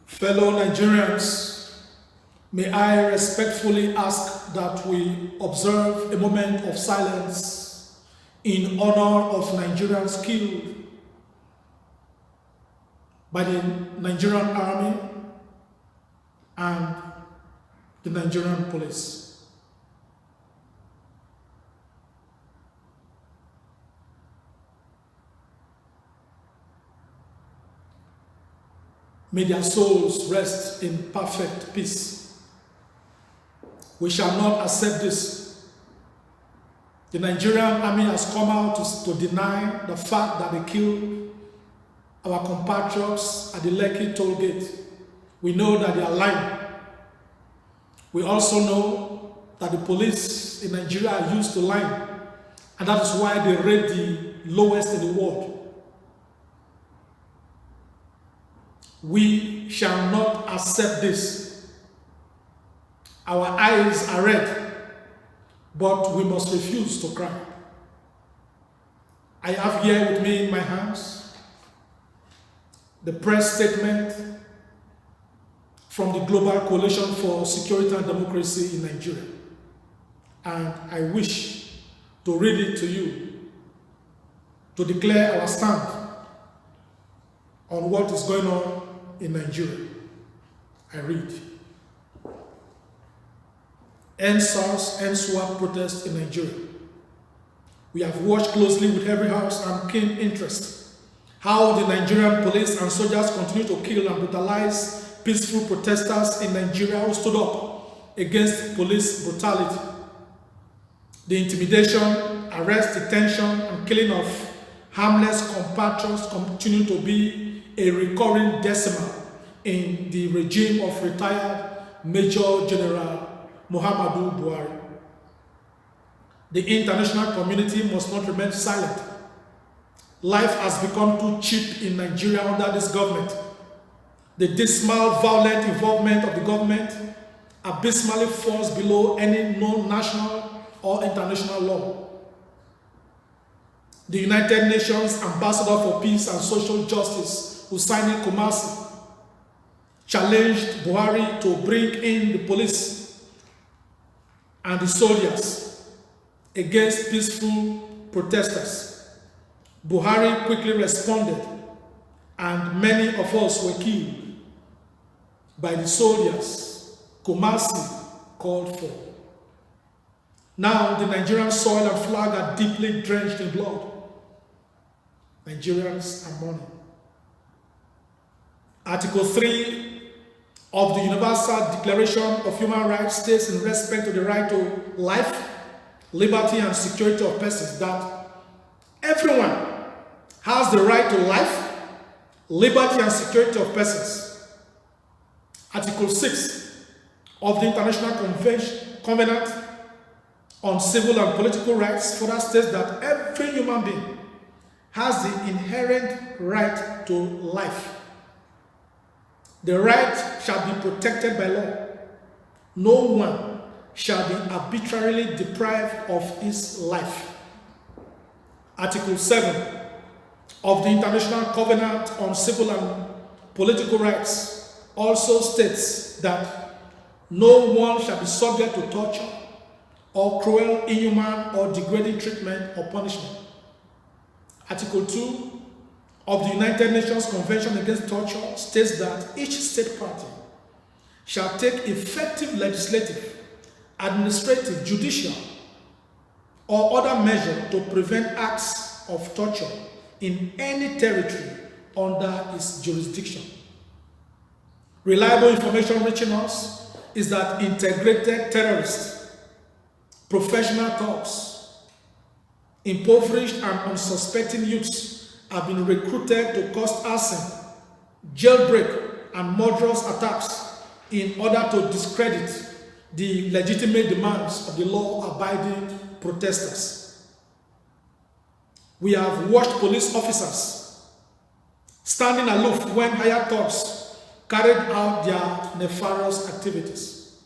Fellow Nigerians, may I respectfully ask that we observe a moment of silence in honor of Nigerians killed by the Nigerian Army and the Nigerian police. May their souls rest in perfect peace. We shall not accept this. The Nigerian army has come out to deny the fact that they killed our compatriots at the Lekki toll gate. We know that they are lying. We also know that the police in Nigeria are used to lying, and that is why they rate the lowest in the world. We shall not accept this. Our eyes are red, but we must refuse to cry. I have here with me in my hands the press statement from the Global Coalition for Security and Democracy in Nigeria. And I wish to read it to you to declare our stand on what is going on in Nigeria. I read. End SARS, end SWAT protests in Nigeria. We have watched closely with every house and keen interest how the Nigerian police and soldiers continue to kill and brutalize peaceful protesters in Nigeria who stood up against police brutality. The intimidation, arrest, detention, and killing of harmless compatriots continue to be a recurring decimal in the regime of retired Major General Muhammadu Buhari. The international community must not remain silent. Life has become too cheap in Nigeria under this government. The dismal, violent involvement of the government abysmally falls below any known national or international law. The United Nations Ambassador for Peace and Social Justice, Hussaini Kumasi, challenged Buhari to bring in the police and the soldiers against peaceful protesters. Buhari quickly responded, and many of us were killed by the soldiers Kumasi called for. Now the Nigerian soil and flag are deeply drenched in blood. Nigerians are mourning. Article 3 of the Universal Declaration of Human Rights states in respect to the right to life, liberty, and security of persons that everyone has the right to life, liberty, and security of persons. Article 6 of the International Covenant on Civil and Political Rights further states that every human being has the inherent right to life. The right shall be protected by law. No one shall be arbitrarily deprived of his life. Article 7 of the International Covenant on Civil and Political Rights also states that no one shall be subject to torture or cruel, inhuman, or degrading treatment or punishment. Article 2 of the United Nations Convention Against Torture states that each state party shall take effective legislative, administrative, judicial, or other measure to prevent acts of torture in any territory under its jurisdiction. Reliable information reaching us is that integrated terrorists, professional thugs, impoverished and unsuspecting youths have been recruited to cause arson, jailbreak, and murderous attacks in order to discredit the legitimate demands of the law-abiding protesters. We have watched police officers standing aloof when hired thugs carried out their nefarious activities.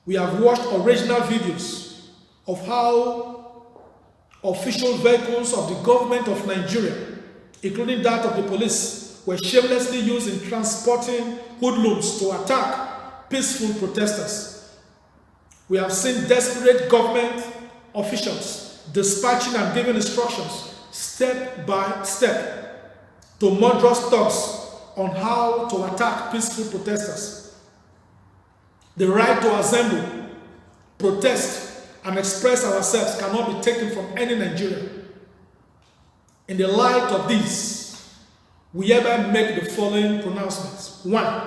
We have watched original videos of how official vehicles of the government of Nigeria, including that of the police, were shamelessly used in transporting hoodlums to attack peaceful protesters. We have seen desperate government officials dispatching and giving instructions step by step to murderous thugs on how to attack peaceful protesters. The right to assemble, protest, and express ourselves cannot be taken from any Nigerian. In the light of this, we hereby make the following pronouncements. 1.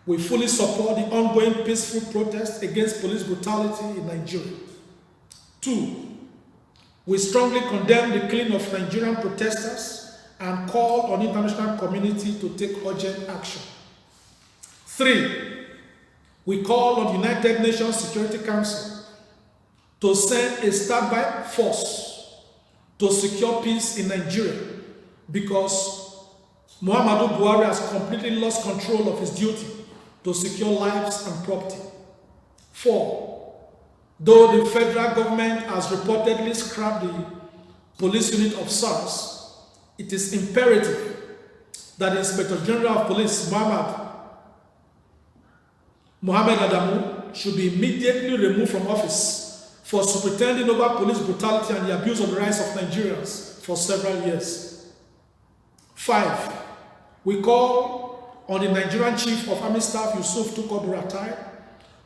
We fully support the ongoing peaceful protest against police brutality in Nigeria. 2. We strongly condemn the killing of Nigerian protesters and call on the international community to take urgent action. 3. We call on the United Nations Security Council to send a standby force to secure peace in Nigeria because Muhammadu Buhari has completely lost control of his duty to secure lives and property. 4. Though the federal government has reportedly scrapped the police unit of SARS, it is imperative that the Inspector General of Police, Mohammed Adamu, should be immediately removed from office for superintending over police brutality and the abuse of the rights of Nigerians for several years. 5. We call on the Nigerian Chief of Army Staff, Yusuf Tukur Buratai,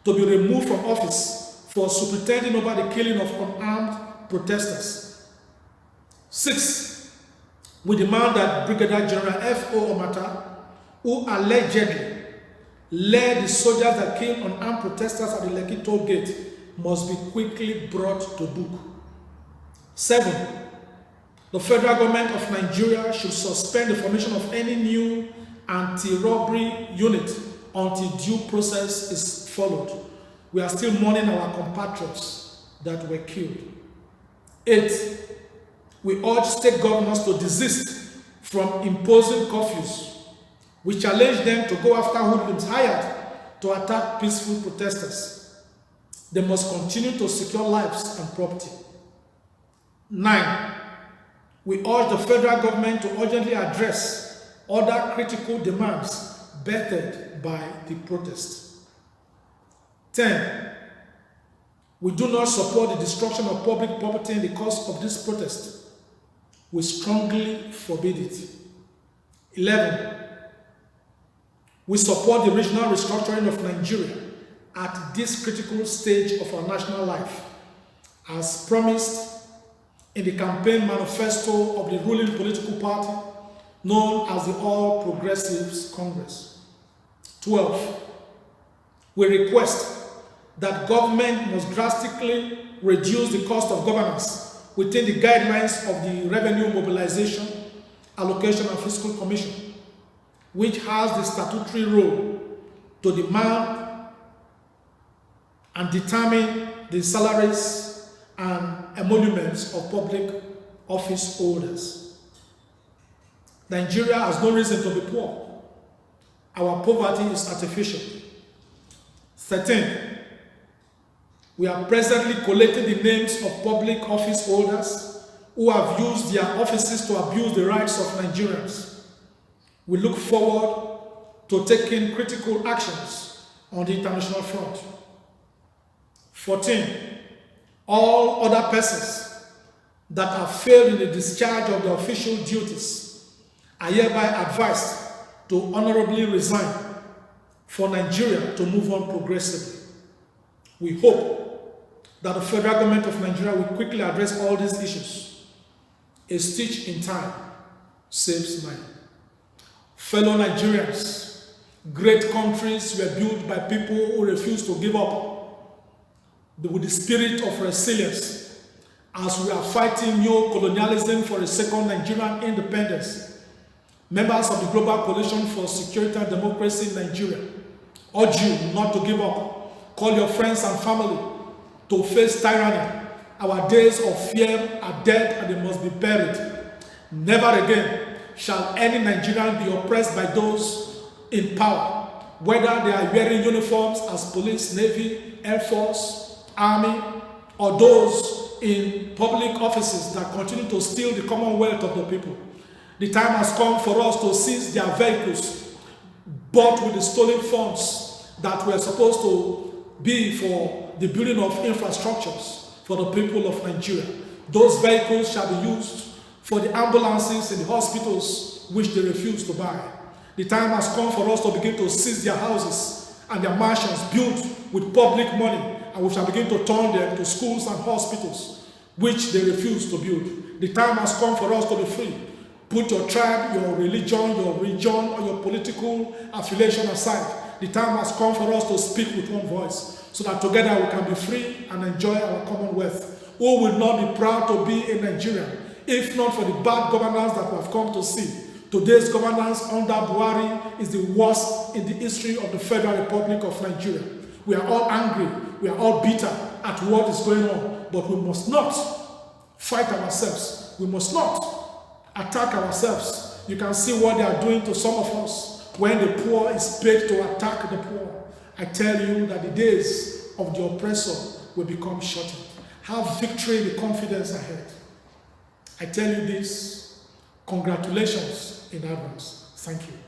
to be removed from office for superintending over the killing of unarmed protesters. 6. We demand that Brigadier General F.O. Omata, who allegedly led the soldiers that killed unarmed protesters at the Lekki toll gate, must be quickly brought to book. 7. The federal government of Nigeria should suspend the formation of any new anti-robbery unit until due process is followed. We are still mourning our compatriots that were killed. 8. We urge state governors to desist from imposing curfews. We challenge them to go after hoodlums hired to attack peaceful protesters. They must continue to secure lives and property. 9. We urge the federal government to urgently address other critical demands birthed by the protest. 10. We do not support the destruction of public property in the course of this protest. We strongly forbid it. 11. We support the regional restructuring of Nigeria at this critical stage of our national life, as promised in the campaign manifesto of the ruling political party known as the All Progressives Congress. 12. We request that government must drastically reduce the cost of governance within the guidelines of the Revenue Mobilization, Allocation and Fiscal Commission, which has the statutory role to demand and determine the salaries and emoluments of public office holders. Nigeria has no reason to be poor. Our poverty is artificial. 13. We are presently collating the names of public office holders who have used their offices to abuse the rights of Nigerians. We look forward to taking critical actions on the international front. 14. All other persons that have failed in the discharge of their official duties are hereby advised to honorably resign for Nigeria to move on progressively. We hope that the federal government of Nigeria will quickly address all these issues. A stitch in time saves money. Fellow Nigerians, great countries were built by people who refuse to give up with the spirit of resilience as we are fighting neo-colonialism for a second Nigerian independence. Members of the Global Coalition for Security and Democracy in Nigeria urge you not to give up. Call your friends and family to face tyranny. Our days of fear are dead and they must be buried. Never again shall any Nigerian be oppressed by those in power, whether they are wearing uniforms as police, navy, air force, army, or those in public offices that continue to steal the commonwealth of the people. The time has come for us to seize their vehicles bought with the stolen funds that were supposed to be for the building of infrastructures for the people of Nigeria. Those vehicles shall be used for the ambulances in the hospitals which they refuse to buy. The time has come for us to begin to seize their houses and their mansions built with public money, and we shall begin to turn them to schools and hospitals which they refuse to build. The time has come for us to be free. Put your tribe, your religion, or your political affiliation aside. The time has come for us to speak with one voice, so that together we can be free and enjoy our commonwealth. Who will not be proud to be a Nigerian, if not for the bad governance that we have come to see? Today's governance under Buhari is the worst in the history of the Federal Republic of Nigeria. We are all angry, we are all bitter at what is going on, but we must not fight ourselves. We must not attack ourselves. You can see what they are doing to some of us when the poor is paid to attack the poor. I tell you that the days of the oppressor will become shortened. Have victory and confidence ahead. I tell you this, congratulations in advance. Thank you.